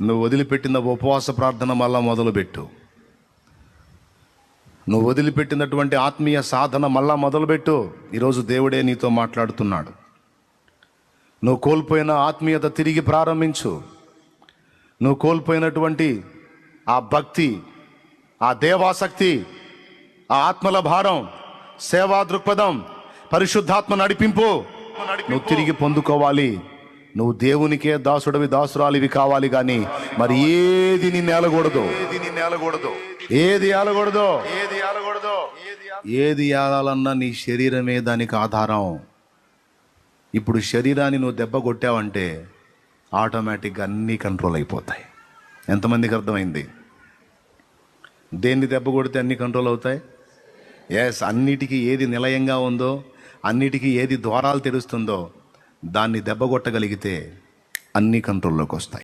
నువ్వు వదిలిపెట్టిన ఉపవాస ప్రార్థన మళ్ళా మొదలుపెట్టు. నువ్వు వదిలిపెట్టినటువంటి ఆత్మీయ సాధన మళ్ళా మొదలుపెట్టు. ఈరోజు దేవుడే నీతో మాట్లాడుతున్నాడు. నువ్వు కోల్పోయిన ఆత్మీయత తిరిగి ప్రారంభించు. నువ్వు కోల్పోయినటువంటి ఆ భక్తి, ఆ దేవాసక్తి, ఆ ఆత్మల భారం, సేవా దృక్పథం, పరిశుద్ధాత్మ నడిపింపు నువ్వు తిరిగి పొందుకోవాలి. నువ్వు దేవునికే దాసుడివి, దాసురాలివి కావాలి. కానీ మరి ఏది నిన్ను ఏలకూడదు, ఏది ఏలాలన్నా నీ శరీరమే దానికి ఆధారం. ఇప్పుడు శరీరాన్ని నువ్వు దెబ్బ కొట్టావంటే ఆటోమేటిక్గా అన్నీ కంట్రోల్ అయిపోతాయి. ఎంతమందికి అర్థమైంది? దేన్ని దెబ్బ కొడితే అన్నీ కంట్రోల్ అవుతాయి? ఎస్, అన్నిటికీ ఏది నిలయంగా ఉందో, అన్నిటికీ ఏది ద్వారాలు తెరుస్తుందో దాన్ని దెబ్బ కొట్టగలిగితే అన్నీ కంట్రోల్లోకి వస్తాయి.